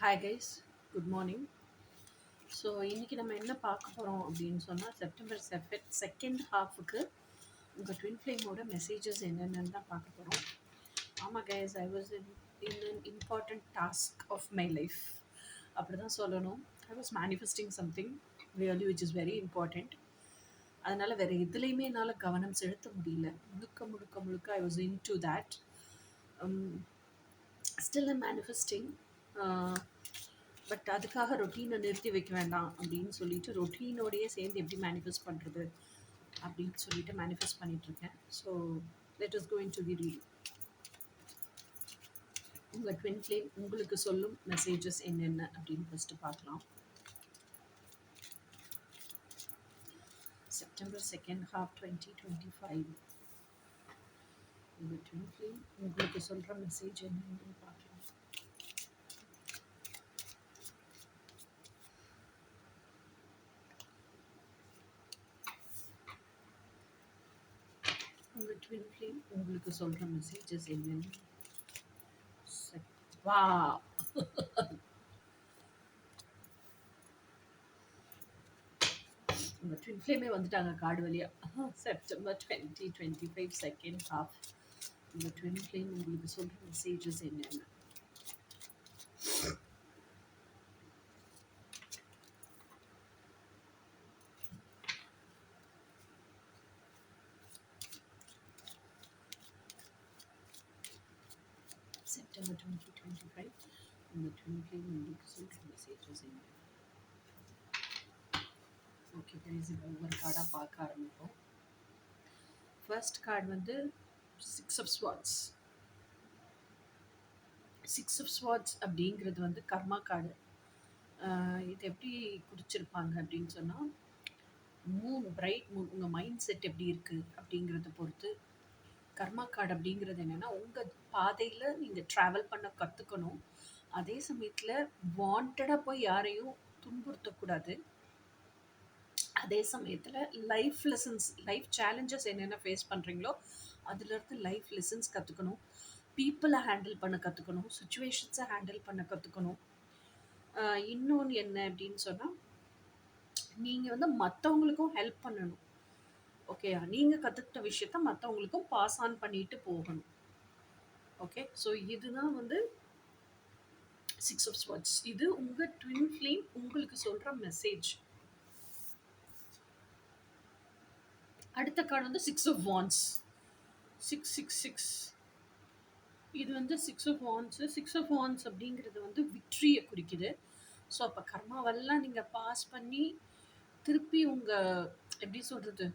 Hi guys, good morning. So இன்றைக்கி நம்ம என்ன பார்க்க போகிறோம் அப்படின்னு சொன்னால் செப்டம்பர் செகண்ட் ஹாஃபுக்கு உங்கள் ட்வின் ஃப்ளேமோட மெசேஜஸ் என்னென்னு தான் பார்க்க போகிறோம். ஆமாம் guys, I was in an important task of my life, அப்படி தான் சொல்லணும். I was manifesting something really which is very important. அதனால் வேறு எதுலேயுமே என்னால் கவனம் செலுத்த முடியல. முழுக்க I was in to that. Still am manifesting. But அதுக்காக ரொட்டீனை நிறுத்தி வைக்க வேண்டாம் அப்படின்னு சொல்லிட்டு ரொட்டீனோடையே சேர்ந்து எப்படி மேனிஃபெஸ்ட் பண்ணுறது அப்படின்னு சொல்லிட்டு மேனிஃபெஸ்ட் பண்ணிகிட்ருக்கேன். So let is going to the read. உங்கள் ட்வின் ஃப்ளேம் உங்களுக்கு சொல்லும் மெசேஜஸ் என்னென்ன அப்படின்னு ஃபஸ்ட்டு பார்க்கலாம். செப்டம்பர் செகண்ட் ஹாஃப் 2025 உங்கள் ட்வின் ஃப்ளேம் உங்களுக்கு சொல்கிற மெசேஜ் என்னென்னு பார்க்கலாம். உங்கள் ட்வின் ஃப்ளேம் உங்களுக்கு சொல்கிற மெசேஜஸ் என்னென்னு. வா உங்கள் ட்வின் ஃப்ளேமே வந்துட்டாங்க கார்டு வழியாக. செப்டம்பர் 2025 செகண்ட் ஹாஃப் உங்கள் ட்வின் ஃப்ளேம் உங்களுக்கு சொல்கிற மெசேஜஸ் என்னென்ன. செப்டம்பர் 2025 உங்கள் ட்வின் ஃப்ளேம் உங்களுக்கு சொல்கிற மெசேஜஸ் என்ன. ஓகே கைஸ், இப்போ ஒவ்வொரு கார்டாக பார்க்க ஆரம்பிப்போம். ஃபர்ஸ்ட் கார்டு வந்து 6 of Swords. 6 of Swords அப்படிங்கிறது வந்து கர்மா கார்டு. இது எப்படி குறிச்சிருப்பாங்க அப்படின்னு சொன்னால், பிரைட் மூன் உங்கள் மைண்ட் செட் எப்படி இருக்குது அப்படிங்கிறத பொறுத்து. கர்மா கார்டு அப்படிங்கிறது என்னென்னா, உங்கள் பாதையில் நீங்கள் ட்ராவல் பண்ண கற்றுக்கணும். அதே சமயத்தில் வாண்டடாக போய் யாரையும் துன்புறுத்தக்கூடாது. அதே சமயத்தில் லைஃப் லெசன்ஸ், லைஃப் சேலஞ்சஸ் என்னென்ன ஃபேஸ் பண்ணுறீங்களோ அதுலேருந்து லைஃப் லெசன்ஸ் கற்றுக்கணும். பீப்புளை ஹேண்டில் பண்ண கற்றுக்கணும். சுச்சுவேஷன்ஸை ஹேண்டில் பண்ண கற்றுக்கணும். இன்னொன்று என்ன அப்படின்னு சொன்னால், நீங்கள் வந்து மற்றவங்களுக்கும் ஹெல்ப் பண்ணணும். ஓகே, நீங்கள் கற்றுக்கிட்ட விஷயத்த மற்றவங்களுக்கும் பாஸ் ஆன் பண்ணிட்டு போகணும். ஓகே, ஸோ இதுதான் வந்து 6 of Swords. இது உங்கள் ட்வின் ஃப்ளேம் உங்களுக்கு சொல்கிற மெசேஜ். அடுத்த கார்டு வந்து 6 of Wands. 666. இது வந்து 6 of Wands. 6 of Wands அப்படிங்கிறது வந்து விக்ட்ரியை குறிக்குது. ஸோ அப்போ கர்மாவெல்லாம் நீங்கள் பாஸ் பண்ணி திருப்பி உங்கள் எப்படி சொல்கிறது,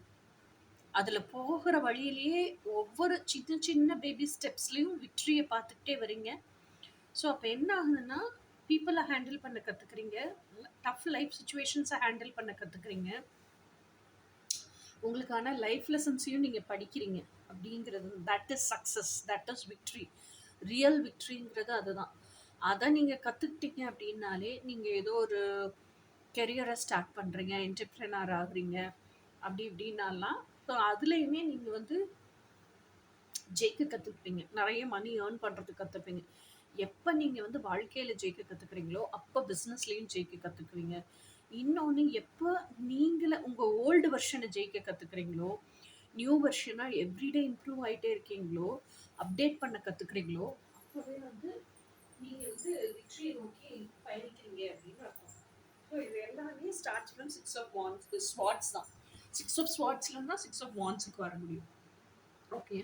அதில் போகிற வழியிலேயே ஒவ்வொரு சின்ன சின்ன பேபி ஸ்டெப்ஸ்லேயும் விக்ட்ரியை பார்த்துக்கிட்டே வரீங்க. ஸோ அப்போ என்ன ஆகுதுன்னா, பீப்புளை ஹேண்டில் பண்ண கற்றுக்குறீங்க. டஃப் லைஃப் சுச்சுவேஷன்ஸை ஹேண்டில் பண்ண கற்றுக்குறீங்க. உங்களுக்கான லைஃப் லெசன்ஸையும் நீங்கள் படிக்கிறீங்க அப்படிங்கிறது. That is success, that is victory. Real விக்ட்ரிங்கிறது அதுதான். அதை நீங்கள் கற்றுக்கிட்டீங்க அப்படின்னாலே நீங்கள் ஏதோ ஒரு கெரியரை ஸ்டார்ட் பண்ணுறீங்க, என்டர்ப்ரெனர் ஆகுறீங்க அப்படி இப்படின்னாலாம். ஸோ அதுலேயுமே நீங்கள் வந்து ஜெயிக்க கற்றுப்பீங்க. நிறைய மணி ஏர்ன் பண்ணுறதுக்கு கற்றுப்பீங்க. எப்போ நீங்கள் வந்து வாழ்க்கையில் ஜெயிக்க கற்றுக்குறீங்களோ அப்போ பிஸ்னஸ்லேயும் ஜெயிக்க கற்றுக்குவீங்க. இன்னொன்று, எப்போ நீங்களே உங்கள் ஓல்டு வெர்ஷனை ஜெயிக்க கற்றுக்குறீங்களோ, நியூ வெர்ஷனாக எவ்ரிடே இம்ப்ரூவ் ஆகிட்டே இருக்கீங்களோ, அப்டேட் பண்ண கற்றுக்குறீங்களோ, அப்போவே வந்து நீங்கள் வந்து வெற்றியை நோக்கி பயணிக்கிறீங்க அப்படின்னு அர்த்தம். ஸோ இது எல்லாமே start from 6 of Wands. Swords தான். 6 of Swordsலேருந்து தான் 6 of Wandsக்கு வர முடியும். ஓகே,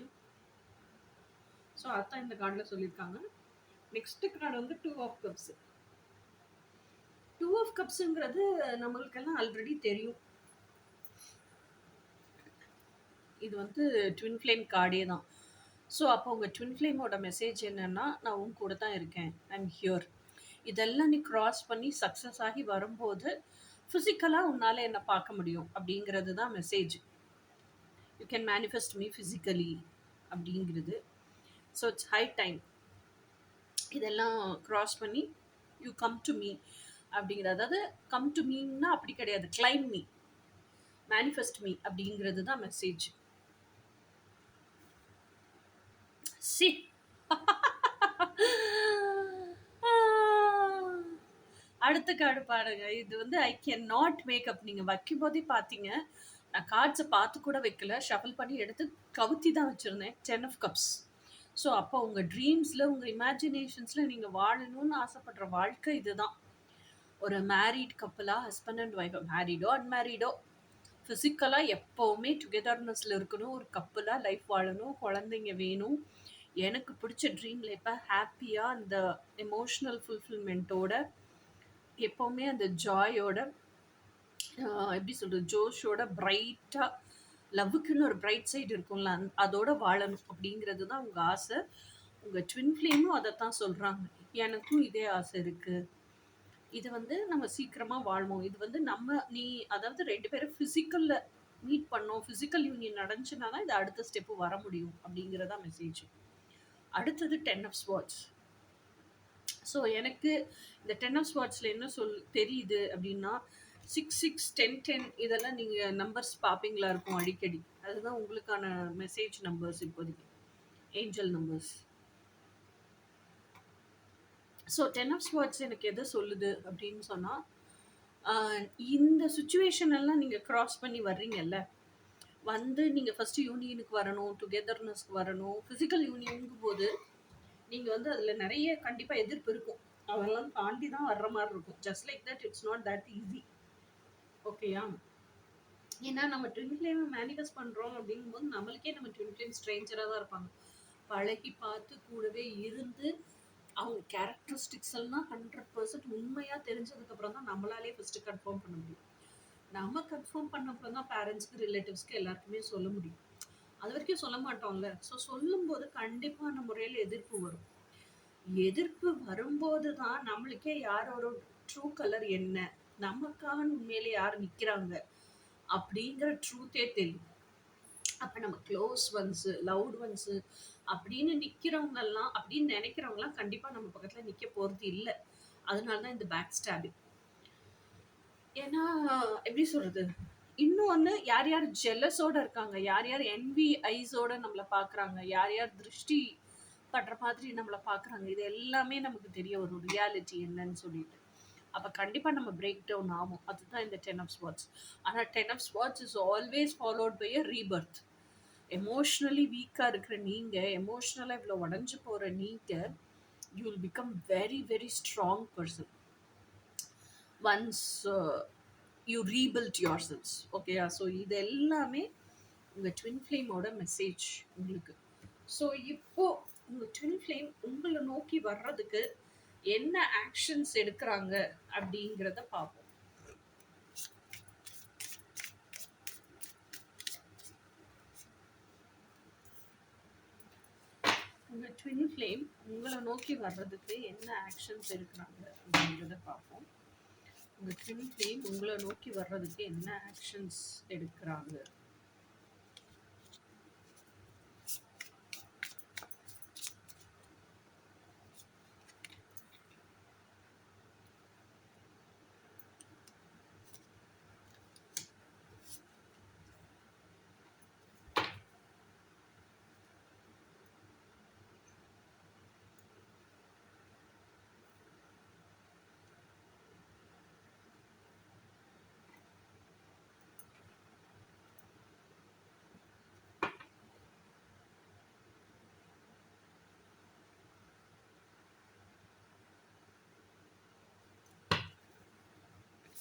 ஸோ அதான் இந்த கார்டில் சொல்லியிருக்காங்க. நெக்ஸ்ட் கார்டு வந்து 2 of Cups. 2 of Cupsங்கிறது நம்மளுக்கெல்லாம் ஆல்ரெடி தெரியும். இது வந்து ட்வின் ஃப்ளேம் கார்டே தான். ஸோ அப்போ உங்கள் ட்வின் ஃப்ளேமோட மெசேஜ் என்னென்னா, நான் உங்க கூட தான் இருக்கேன், ஐம் ஹியர். இதெல்லாம் நீ க்ராஸ் பண்ணி சக்ஸஸ் ஆகி வரும்போது ஃபிசிக்கலாக உன்னால் என்னை பார்க்க முடியும் அப்படிங்கிறது தான் message. You can manifest me physically அப்படிங்கிறது. So it's high time. இதெல்லாம் க்ராஸ் பண்ணி யூ கம் டு மீ அப்படிங்கிறது. அதாவது கம் டு மீன்னா அப்படி கிடையாது, கிளைம் மீ, மேனிஃபெஸ்ட் மீ அப்படிங்கிறது தான் மெசேஜ். சி அடுத்த கார்டு பாருங்க. இது வந்து I can not make up. நீங்க வைக்கும்போதே பார்த்தீங்க. நான் கார்ட்ஸ பார்த்து கூட வைக்கல. ஷஃபில் பண்ணி எடுத்து கவுத்தி தான் வச்சிருந்தேன். 10 ஆஃப் கப்ஸ். ஸோ அப்போ உங்க ட்ரீம்ஸ்ல, உங்க இமேஜினேஷன்ஸ்ல நீங்க வாழணும்னு ஆசைப்படுற வாழ்க்கை இதுதான். ஒரு மேரிட் கப்புலா, ஹஸ்பண்ட் அண்ட் ஒய்ஃப் மேரிடோ, அன்மேரிடோ ஃபிசிக்கலா எப்பவுமே டுகெதர்னஸ்ல இருக்கணும். ஒரு கப்புலா லைஃப் வாழணும். குழந்தைங்க வேணும். எனக்கு பிடிச்ச ட்ரீம் லைஃப்ப ஹேப்பியா அந்த எமோஷனல் ஃபுல்ஃபில்மென்ட்டோட எப்பவுமே அந்த ஜாயோட எப்படி சொல்றது? ஜோஷோட பிரைட்டா லவ்வுக்குன்னு ஒரு பிரைட் சைடு இருக்கும்ல, அதோட வாழணும் அப்படிங்கிறது தான் உங்க ஆசை. உங்க ட்வின் ஃப்ளேமும் அதைத்தான் சொல்றாங்க. எனக்கும் இதே ஆசை இருக்கு. இது வந்து நம்ம சீக்கிரமா வாழ்வோம். இது வந்து நீ அதாவது 2 பேரும் ஃபிசிக்கல்ல மீட் பண்ணோம். ஃபிசிக்கல் யூனியன் நடந்துச்சுன்னா தான் இது அடுத்த ஸ்டெப் வர முடியும் அப்படிங்கிறதா மெசேஜ். அடுத்தது 10 ஆஃப் ஸ்வார்ட்ஸ். ஸோ எனக்கு இந்த 10 ஆஃப் ஸ்வார்ட்ஸ்ல என்ன தெரியுது அப்படின்னா 6, 6, 10, 10 இதெல்லாம் நீங்க நம்பர்ஸ் பார்ப்பீங்களா இருக்கும் அடிக்கடி. அதுதான் உங்களுக்கான மெசேஜ் நம்பர்ஸ் இப்போதைக்கு. Angel numbers. So 10 of swords எனக்கு எதை சொல்லுது அப்படின்னு சொன்னா, இந்த சுச்சுவேஷன் எல்லாம் நீங்க கிராஸ் பண்ணி வர்றீங்கல்ல, வந்து நீங்க ஃபர்ஸ்ட் யூனியனுக்கு வரணும், டுகெதர்னஸ்க்கு வரணும். ஃபிசிக்கல் யூனியனுங்கும் போது நீங்க வந்து அதுல நிறைய கண்டிப்பா எதிர்ப்பு இருக்கும். அதெல்லாம் தாண்டி தான் வர்ற மாதிரி இருக்கும். Just like that it's not that easy. ஓகேயா? ஏன்னா நம்ம ட்வின் ஃப்ளேமை மேனிஃபெஸ்ட் பண்றோம் அப்படிங்கும்போது நம்மளுக்கே நம்ம ட்வின் ஃப்ளேம் ஸ்ட்ரேஞ்சரா தான் இருப்பாங்க. பழகி பார்த்து கூடவே இருந்து அவங்க கேரக்டரிஸ்டிக்ஸ் எல்லாம் 100% உண்மையா தெரிஞ்சதுக்கு அப்புறம் தான் நம்மளாலே ஃபர்ஸ்ட் கன்ஃபார்ம் பண்ண முடியும். நம்ம கன்ஃபார்ம் பண்ண அப்புறம் தான் பேரண்ட்ஸ்க்கு, ரிலேட்டிவ்ஸ்க்கு எல்லாருக்குமே சொல்ல முடியும். அது வரைக்கும் சொல்ல மாட்டோம்ல. ஸோ சொல்லும்போது கண்டிப்பான முறையில் எதிர்ப்பு வரும். எதிர்ப்பு வரும்போது தான் நம்மளுக்கே யாரோட ட்ரூ கலர் என்ன, நமக்காக உண்மையிலே யார் நிற்கிறாங்க அப்படிங்கிற ட்ரூத்தே தெரியும். அப்போ நம்ம க்ளோஸ் ஒன்ஸு, லவ்ட் ஒன்ஸு அப்படின்னு நிற்கிறவங்கெல்லாம், அப்படின்னு நினைக்கிறவங்கலாம் கண்டிப்பாக நம்ம பக்கத்தில் நிற்க போகிறது இல்லை. அதனால தான் இந்த பேக் ஸ்டாபிங். ஏன்னா எப்படி சொல்றது, இன்னொன்று யார் யார் ஜெல்லஸோட இருக்காங்க, யார் யார் என்வி ஐஸோட நம்மளை பார்க்குறாங்க, யார் யார் திருஷ்டி படுற மாதிரி நம்மளை பார்க்குறாங்க, இது எல்லாமே நமக்கு தெரிய வரும் ரியாலிட்டி என்னன்னு சொல்லிட்டு. அப்போ கண்டிப்பாக நம்ம பிரேக் டவுன் ஆகும். அதுதான் இந்த 10 ஆஃப் ஸ்வார்ட்ஸ். ஆனால் 10 of swords is always followed by a rebirth. Emotionally வீக்காக இருக்கிற நீங்கள், எமோஷ்னலாக இவ்வளோ உடஞ்சி போகிற நீங்கள், you will become very very strong person once you rebuild your cells. ஓகேயா? ஸோ இது எல்லாமே உங்கள் ட்வின் ஃப்ளேமோட மெசேஜ் உங்களுக்கு. ஸோ இப்போ உங்கள் ட்வின் ஃப்ளேம் உங்களை நோக்கி வர்றதுக்கு என்ன ஆக்ஷன்ஸ் எடுக்கிறாங்க அப்படிங்கிறத பார்ப்போம். உங்கள் ட்வின் ஃப்ளேம் உங்களை நோக்கி வர்றதுக்கு என்ன ஆக்ஷன்ஸ் எடுக்கிறாங்க அப்படிங்கிறத பார்ப்போம். உங்கள் ட்வின் ஃப்ளேம் உங்களை நோக்கி வர்றதுக்கு என்ன ஆக்ஷன்ஸ் எடுக்கிறாங்க.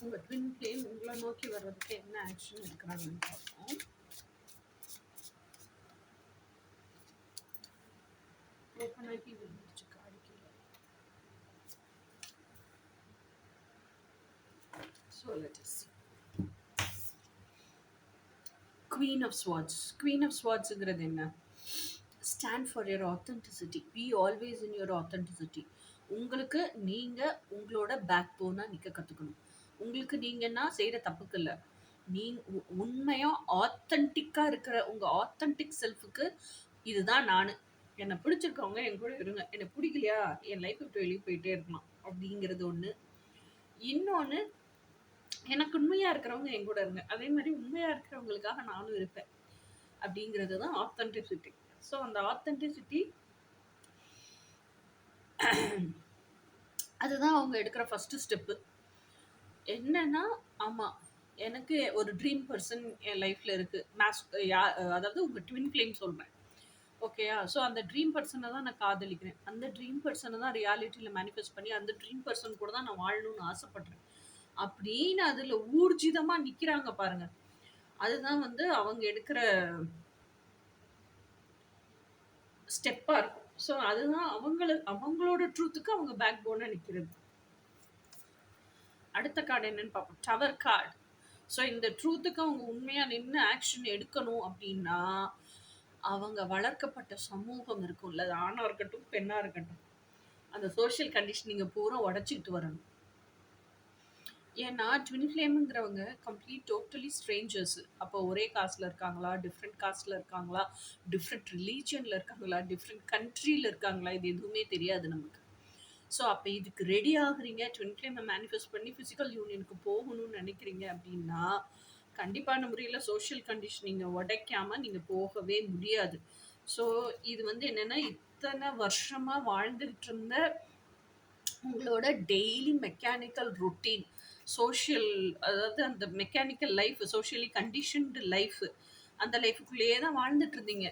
உங்கள் ட்வின் ஃப்ளேம் உங்களை நோக்கி வர்றதுக்கு என்ன ஆக்ஷன் எடுக்கிறாங்கன்னு பார்ப்போம். ஓப்பன் ஆகி விழுந்துச்சு காடிக்கல. So let us see. Queen of Swords. Queen of Swordsங்கிறது என்ன? Stand for your authenticity. Be always in your authenticity. உங்களுக்கு நீங்கள் உங்களோட பேக் போனாக நிற்க கற்றுக்கணும். உங்களுக்கு நீங்கன்னா செய்கிற தப்புக்கு இல்லை. உண்மையாக ஆத்தென்டிக்காக இருக்கிற உங்கள் ஆத்தென்டிக் செல்ஃபுக்கு இதுதான் நான், என்னை பிடிச்சிருக்கவங்க என் கூட இருங்க, என்னை பிடிக்கலையா என் லைஃப் விட்டு வெளியே போயிட்டே இருக்கலாம் அப்படிங்கிறது ஒன்று. இன்னொன்று, எனக்கு உண்மையாக இருக்கிறவங்க என் கூட இருங்க, அதே மாதிரி உண்மையாக இருக்கிறவங்களுக்காக நானும் இருப்பேன் அப்படிங்கிறது தான் ஆத்தென்டிசிட்டி. ஸோ அந்த ஆத்தென்டிசிட்டி அதுதான் அவங்க எடுக்கிற ஃபஸ்ட்டு ஸ்டெப்பு. என்னன்னா ஆமா. எனக்கு ஒரு ட்ரீம் பெர்சன் என் லைஃப்ல இருக்கு. அதாவது உங்க ட்வின் ஃப்ளேம் சொல்றேன். ஓகேயா? ஸோ அந்த ட்ரீம் பெர்சன தான் நான் காதலிக்கிறேன். அந்த ட்ரீம் பெர்சன தான் ரியாலிட்டில மேனிஃபெஸ்ட் பண்ணி, அந்த ட்ரீம் பெர்சன் கூட தான் நான் வாழணும்னு ஆசைப்படுறேன். அப்படின்னு அதுல ஊர்ஜிதமா நிக்கிறாங்க பாருங்க. அதுதான் வந்து அவங்க எடுக்கிற ஸ்டெப்பா இருக்கும். ஸோ அதுதான் அவங்களோட ட்ரூத்துக்கு அவங்க பேக் போனா நிக்கிறது. அடுத்த கார்டு என்னன்னு பார்ப்போம். Tower card. ஸோ இந்த ட்ரூத்துக்கு அவங்க உண்மையா நின்னு ஆக்ஷன் எடுக்கணும் அப்படின்னா, அவங்க வளர்க்கப்பட்ட சமூகம் இருக்கும்ல. அது ஆணா இருக்கட்டும், பெண்ணா இருக்கட்டும். அந்த சோசியல் கண்டிஷனிங்க பூரா உடைச்சுக்கிட்டு வரணும். ஏன்னா, ட்வின் ஃப்ளேம்ங்கிறவங்க டோட்டலி ஸ்ட்ரேஞ்சர்ஸ். அப்போ ஒரே காஸ்ட்ல இருக்காங்களா? டிஃப்ரெண்ட் காஸ்ட்ல இருக்காங்களா? டிஃப்ரெண்ட் ரிலீஜியன்ல இருக்காங்களா? டிஃப்ரெண்ட் கண்ட்ரில இருக்காங்களா? இது எதுவுமே தெரியாது நமக்கு. ஸோ அப்ப இதுக்கு ரெடி ஆகுறீங்க, ட்வின் ஃப்ளேம மேனிஃபெஸ்ட் பண்ணி பிசிக்கல் யூனியனுக்கு போகணும்னு நினைக்கிறீங்க அப்படின்னா, கண்டிப்பான முறையில சோசியல் கண்டிஷனிங்க உடைக்காம நீங்க போகவே முடியாது. ஸோ இது வந்து என்னன்னா, இத்தனை வருஷமா வாழ்ந்துகிட்டு இருந்த உங்களோட டெய்லி மெக்கானிக்கல் ரொட்டீன், சோஷியல் அதாவது அந்த mechanical life, socially conditioned life, அந்த லைஃப்க்குள்ளேயே தான் வாழ்ந்துட்டு இருந்தீங்க.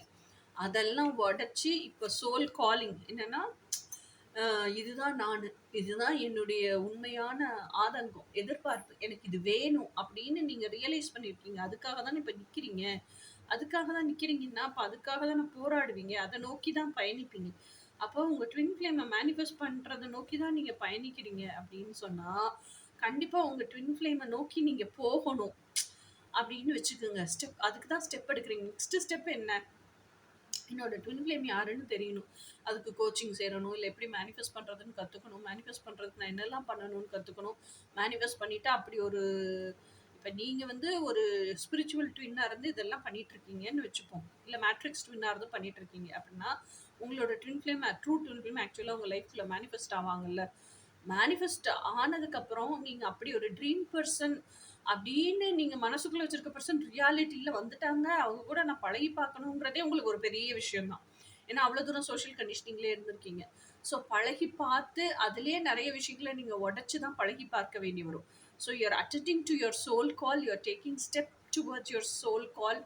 அதெல்லாம் உடைச்சு இப்ப சோல் காலிங் என்னன்னா, இதுதான் நானு. இதுதான் என்னுடைய உண்மையான ஆதங்கம், எதிர்பார்ப்பு. எனக்கு இது வேணும் அப்படின்னு நீங்க ரியலைஸ் பண்ணியிருக்கீங்க. அதுக்காக தானே இப்ப நிக்கிறீங்க. அதுக்காக தான் நிக்கிறீங்கன்னா, அப்ப அதுக்காக தானே போராடுவீங்க. அத நோக்கி தான் பயணிப்பீங்க. அப்போ உங்க ட்வின் ஃப்ளேம மேனிஃபெஸ்ட் பண்றத நோக்கி தான் நீங்க பயணிக்கிறீங்க அப்படின்னு சொன்னா, கண்டிப்பா உங்க ட்வின் ஃப்ளேம நோக்கி நீங்க போகணும் அப்படின்னு வச்சுக்கோங்க. அதுக்கு தான் ஸ்டெப் எடுக்குறீங்க. நெக்ஸ்ட் ஸ்டெப் என்ன? என்னோட ட்வின் ஃப்ளேம் யாருன்னு தெரியணும். அதுக்கு கோச்சிங் சேரணும். இல்ல எப்படி மேனிஃபெஸ்ட் பண்றதுன்னு கத்துக்கணும். மேனிஃபெஸ்ட் பண்றதுக்கு நான் என்னெல்லாம் பண்ணணும்னு கத்துக்கணும். மேனிஃபெஸ்ட் பண்ணிட்டா அப்படி ஒரு இப்ப நீங்க வந்து ஒரு ஸ்பிரிச்சுவல் ட்வின்னா இருந்து இதெல்லாம் பண்ணிட்டு இருக்கீங்கன்னு வச்சுப்போம். இல்ல மேட்ரிக்ஸ் ட்வின்னா இருந்து பண்ணிட்டு இருக்கீங்க அப்படின்னா, உங்களோட twin flame true twin flame ஆக்சுவலா உங்க லைஃப்ல மேனிஃபெஸ்ட் ஆவாங்கல்ல. மேனிஃபெஸ்ட் ஆனதுக்கப்புறம் நீங்க அப்படி ஒரு ட்ரீம் பெர்சன் அப்படின்னு நீங்க மனசுக்குள்ள வச்சிருக்க பெர்சன் ரியாலிட்டில வந்துட்டாங்க. அவங்க கூட நான் பழகி பார்க்கணுங்கிறதே உங்களுக்கு ஒரு பெரிய விஷயம் தான். ஏன்னா அவ்வளோ தூரம் சோஷியல் கண்டிஷனிங்லயே இருந்திருக்கீங்க. ஸோ பழகி பார்த்து அதிலேயே நிறைய விஷயங்கள நீங்க உடைச்சு தான் பழகி பார்க்க வேண்டி வரும். So you are attending to your soul call, you are taking step towards your soul call.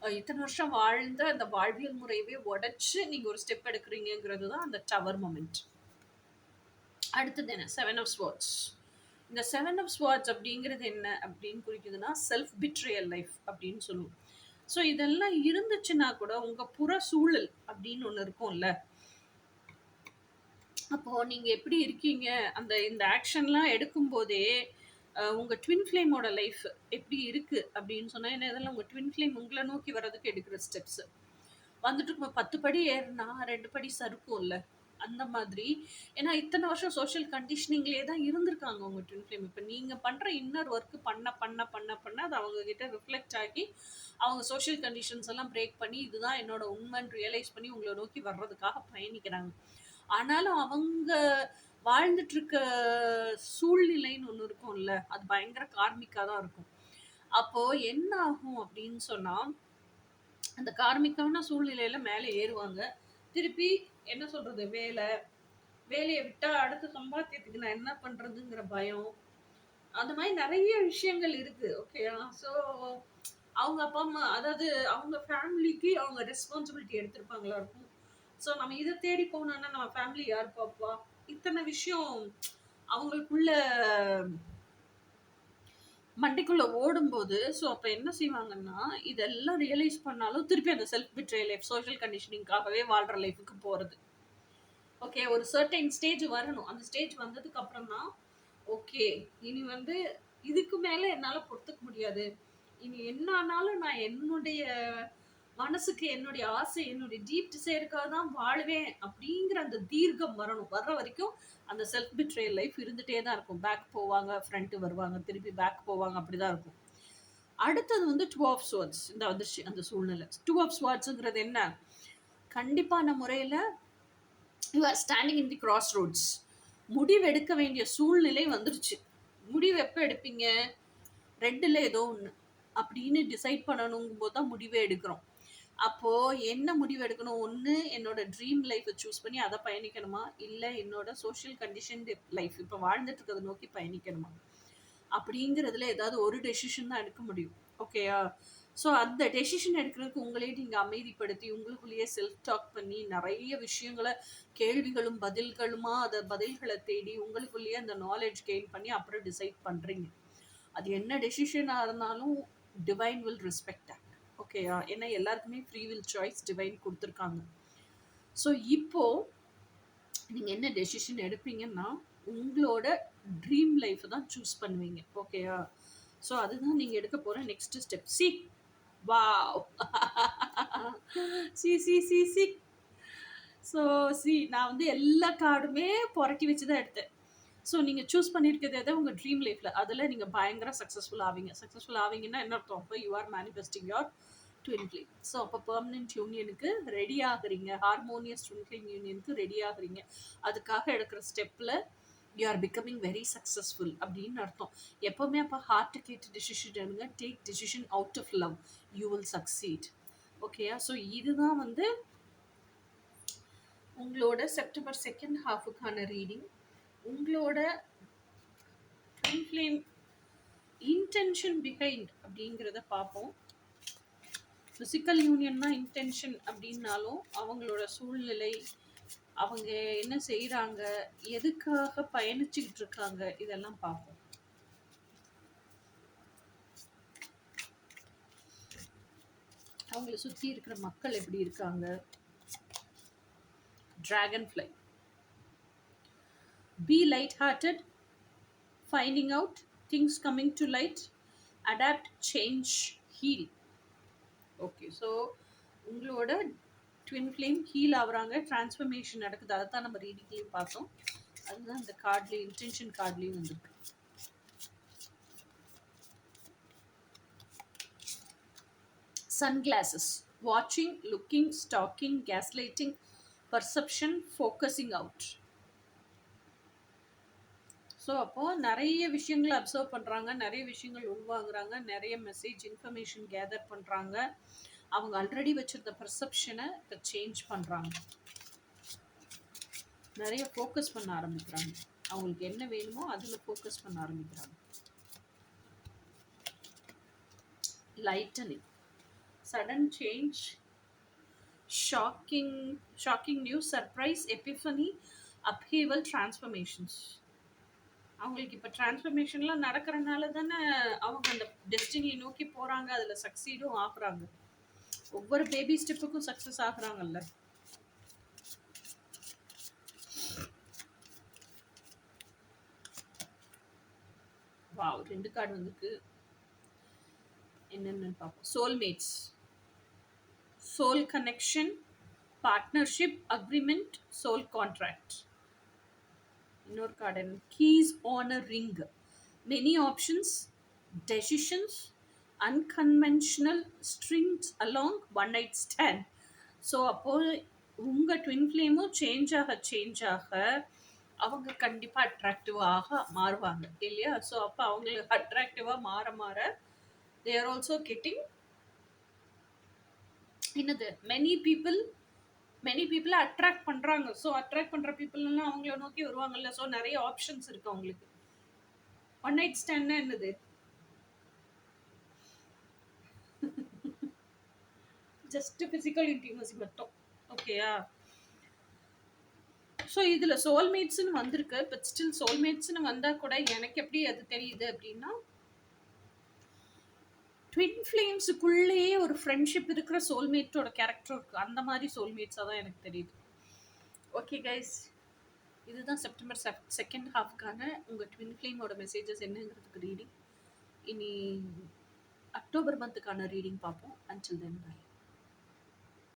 இத்தனை வருஷம் வாழ்ந்த அந்த வாழ்வியல் முறையவே உடைச்சு நீங்க ஒரு ஸ்டெப் எடுக்கிறீங்கிறது தான் அந்த டவர் மொமெண்ட். அடுத்தது என்ன? 7 ஆஃப் ஸ்வார்ட்ஸ். இந்த 7 ஆஃப் ஸ்வார்ட்ஸ் அப்படிங்கிறது என்ன அப்படின்னு குறிக்குதுன்னா, செல்ஃப் பிட்ரயல் லைஃப் அப்படின்னு சொல்லுவோம். ஸோ இதெல்லாம் இருந்துச்சுன்னா கூட உங்க புற சூழல் அப்படின்னு ஒண்ணு இருக்கும்ல. அப்போ நீங்க எப்படி இருக்கீங்க? இந்த ஆக்ஷன்லாம் எடுக்கும்போதே, உங்க ட்வின் ஃப்ளேமோட லைஃப் எப்படி இருக்கு அப்படின்னு சொன்னா, ஏன்னா இதெல்லாம் உங்க ட்வின் ஃப்ளேம் உங்கள நோக்கி வர்றதுக்கு எடுக்கிற ஸ்டெப்ஸ். வந்துட்டு இப்ப 10 படி ஏறுனா 2 படி சறுக்கும்ல. அந்த மாதிரி. ஏன்னா இத்தன வருஷம் சோஷியல் கண்டிஷனிங்லயே தான் இருந்திருக்காங்க உங்க ட்வின் ஃப்ளேம். இப்ப நீங்க பண்ற இன்னர் ஒர்க் பண்ண அது அவங்க கிட்ட ரிஃப்ளெக்ட் ஆகி, அவங்க சோஷியல் கண்டிஷன்ஸ் எல்லாம் பிரேக் பண்ணி, இதுதான் என்னோட உண்மைன்னு ரியலைஸ் பண்ணி உங்கள நோக்கி வர்றதுக்காக பயணிக்கிறாங்க. ஆனாலும் அவங்க வாழ்ந்துட்டு இருக்க சூழ்நிலைன்னு ஒண்ணு இருக்கும்ல. அது பயங்கர கார்மிக்கா தான் இருக்கும். அப்போ என்ன ஆகும் அப்படின்னு சொன்னா, அந்த கார்மிக்கான சூழ்நிலையில மேல ஏறுவாங்க. திருப்பி என்ன சொல்றது? வேலைய விட்டா அடுத்த சம்பாத்தியத்துக்கு நான் என்ன பண்றதுங்கிற பயம். அந்த மாரி நெறைய விஷயங்கள் இருக்கு. ஓகேயா? ஸோ அவங்க அப்பா, அம்மா அதாவது அவங்க ஃபேமிலிக்கு அவங்க ரெஸ்பான்சிபிலிட்டி எடுத்திருப்பாங்களா இருக்கும். ஸோ நம்ம இத தேடி போனோம்னா நம்ம ஃபேமிலி யார் பாப்பா? இத்தன விஷயம் அவங்களுக்குள்ள மண்டைக்குள்ள ஓடும்போது, ஸோ அப்ப என்ன செய்வாங்கன்னா, இதெல்லாம் ரியலைஸ் பண்ணாலும் திருப்பி அந்த செல்ஃப் பிட்ரயல் லைஃப், சோஷியல் கண்டிஷனிங்காகவே வாழ்ற லைஃப்க்கு போறது. ஓகே. ஒரு சர்டைன் ஸ்டேஜ் வரணும். அந்த ஸ்டேஜ் வந்ததுக்கு அப்புறம் தான், ஓகே. இனி வந்து இதுக்கு மேல என்னால பொறுத்துக்க முடியாது. இனி என்ன ஆனாலும் நான் என்னுடைய மனசுக்கு என்னுடைய ஆசை, என்னுடைய டீப் டிசைர்க்காக தான் வாழ்வேன் அப்படிங்கிற அந்த தீர்க்கம் வரணும். வர்ற வரைக்கும் அந்த செல்ஃப் பிட்ரயல் லைஃப் இருந்துட்டே தான் இருக்கும். பேக் போவாங்க, ஃப்ரண்ட் வருவாங்க, திருப்பி பேக் போவாங்க. அப்படிதான் இருக்கும். அடுத்தது வந்து 2 ஆஃப் ஸ்வார்ட்ஸ். இந்த வந்துருச்சு அந்த சூழ்நிலை. 2 ஆஃப் ஸ்வார்ட்ஸ்ங்கிறது என்ன? கண்டிப்பான முறையில you are standing in the cross roads. முடிவு எடுக்க வேண்டிய சூழ்நிலை வந்துருச்சு. முடிவு எப்ப எடுப்பீங்க? 2ல ஏதோ ஒண்ணு. அப்படின்னு டிசைட் பண்ணணுங்கும் போது தான் முடிவே எடுக்கிறோம். அப்போ என்ன முடிவு எடுக்கணும்? ஒண்ணு என்னோட ட்ரீம் லைஃப்ப சூஸ் பண்ணி அத பயணிக்கணுமா? இல்ல என்னோட சோஷியல் கண்டிஷன்டு லைஃப் இப்ப வாழ்ந்துட்டு இருக்கிறத நோக்கி பயணிக்கணுமா? அப்படிங்கிறதுல ஏதாவது ஒரு டெசிஷன் தான் எடுக்க முடியும். ஓகேயா? ஸோ அந்த டெசிஷன் எடுக்கிறதுக்கு உங்களையே நீங்க அமைதிப்படுத்தி, உங்களுக்குள்ளேயே செல்ஃப் டாக் பண்ணி, நெறைய விஷயங்கள கேள்விகளும், பதில்களுமா அத பதில்கள தேடி, உங்களுக்குள்ளேயே அந்த நாலேட்ஜ் கெயின் பண்ணி அப்புறம் டிசைட் பண்றீங்க. அது என்ன டெசிஷனா இருந்தாலும் டிவைன் வில் ரெஸ்பெக்ட் தட். ஓகேயா? ஏன்னா எல்லாருக்குமே ஃப்ரீ வில் சாய்ஸ் டிவைன் குடுத்துருக்காங்க. ஸோ இப்போ நீங்க என்ன டெசிஷன் எடுப்பீங்கன்னா, உங்களோட ட்ரீம் லைஃப் தான் சூஸ் பண்ணுவீங்க. ஓகேயா? ஸோ அதுதான் நீங்க எடுக்க போற next step. Wow! C C C C so நான் வந்து எல்லா கார்டுமே புரட்டி வச்சு தான் எடுத்தேன். ஸோ நீங்க சூஸ் பண்ணியிருக்கிறது எது உங்க ட்ரீம் லைஃப்ல. அதுல நீங்க பயங்கர சக்சஸ்ஃபுல் ஆவீங்க. சக்சஸ்ஃபுல் ஆவீங்கன்னா என்ன அர்த்தம்? அப்ப you are manifesting your twin flame. So அப்போ பெர்மனன்ட் யூனியனுக்கு ரெடி ஆகுறீங்க. ஹார்மோனியஸ் ட்வின் ஃப்ளேம் யூனியனுக்கு ரெடி ஆகுறீங்க. அதுக்காக எடுக்கிற ஸ்டெப்ல you are becoming very successful அப்படின்னு அர்த்தம். எப்பவுமே அப்போ ஹார்ட் கேட்டு டிசிஷன் எடுங்க. Take decision out of love. You will succeed. ஓகேயா? ஸோ இதுதான் வந்து உங்களோட செப்டம்பர் செகண்ட் ஹாஃபுக்கான ரீடிங். உங்களோட ட்வின் ஃப்ளேம் இன்டென்ஷன் பிஹைண்ட் அப்படிங்கிறத பார்ப்போம். ஃபிசிக்கல் யூனியன் தான் இன்டென்ஷன் அப்படின்னாலும் அவங்களோட சூழ்நிலை, அவங்க என்ன செய்கிறாங்க, எதுக்காக பயணிச்சுக்கிட்டு இருக்காங்க, இதெல்லாம் பார்ப்போம். அவங்கள சுற்றி இருக்கிற மக்கள் எப்படி இருக்காங்க. Dragon fly. Be light hearted, finding out things coming to light, adapt, change, heal. Okay, so உங்களோட ட்வின் ஃப்ளேம் ஹீல் ஆகுறாங்க, டிரான்ஸ்ஃபர்மேஷன் நடக்குது. அதை தான் நம்ம ரீடிங்லேயும் பார்த்தோம். அதுதான் இந்த கார்ட்லேயும் இன்டென்ஷன் கார்ட்லேயும் வந்துருக்கு. Sunglasses. Watching, looking, stalking, gaslighting, perception, focusing out. So அப்போது நிறைய விஷயங்களை அப்சர்வ் பண்ணுறாங்க, நிறைய விஷயங்கள் உள்வாங்குறாங்க, நிறைய மெசேஜ் இன்ஃபர்மேஷன் கேதர் பண்ணுறாங்க. அவங்க ஆல்ரெடி வச்சுருந்த பர்செப்ஷனை இப்போ சேஞ்ச் பண்ணுறாங்க. நிறைய ஃபோக்கஸ் பண்ண ஆரம்பிக்கிறாங்க. அவங்களுக்கு என்ன வேணுமோ அதில் ஃபோக்கஸ் பண்ண ஆரம்பிக்கிறாங்க. Lightening. Sudden change, shocking news, surprise, epiphany, upheaval, transformations. அவங்களுக்கு இப்போ டிரான்ஸ்ஃபர்மேஷன்லாம் நடக்கிறனால தானே அவங்க அந்த டெஸ்டினியை நோக்கி போகிறாங்க, அதில் சக்சீடும் ஆகுறாங்க. ஒவ்வொரு பேபி ஸ்டெப்புக்கும் சக்ஸஸ் ஆகுறாங்கல்ல. வாவ், 2 கார்டு வந்துருக்கு. என்னென்னு பார்ப்போம். Soulmates, soul connection, partnership, agreement, soul contract. இன்னொரு card keys on a ring, many options, decisions, unconventional strings along, one night stand. So அப்போது உங்கள் ட்வின் ஃப்ளேமும் சேஞ்ச் ஆக அவங்க கண்டிப்பாக அட்ராக்டிவாக மாறுவாங்க இல்லையா? ஸோ அப்போ அவங்களுக்கு அட்ராக்டிவாக மாற they are also getting என்னது many people அட்ராக்ட் பண்றாங்க. ஸோ அட்ராக்ட் பண்ற பீப்புள் எல்லாம் அவங்கள நோக்கி வருவாங்கல்ல. ஸோ நிறைய ஆப்ஷன்ஸ் இருக்கு அவங்களுக்கு. ஒன் நைட் ஸ்டாண்ட்னா என்னது? ஜஸ்ட் பிசிக்கல் இன்டிமசி மட்டும். ஓகேயா? ஸோ இதில் சோல்மேட்ஸ்ன்னு வந்திருக்கு. பட் ஸ்டில் சோல்மேட்ஸ்ன்னு வந்தால் கூட எனக்கு எப்படி அது தெரியுது அப்படின்னா, ட்வின் ஃப்ளேம்ஸுக்குள்ளேயே ஒரு ஃப்ரெண்ட்ஷிப் இருக்கிற சோல்மேட்டோட கேரக்டர் இருக்குது. அந்த மாதிரி சோல்மேட்ஸாக தான் எனக்கு தெரியுது. ஓகே கைஸ், இதுதான் செப்டம்பர் செகண்ட் ஹாஃப்க்கான உங்கள் ட்வின் ஃப்ளேமோட மெசேஜஸ் என்னங்கிறதுக்கு ரீடிங். இனி அக்டோபர் மந்த்துக்கான ரீடிங் பார்ப்போம். Until then by.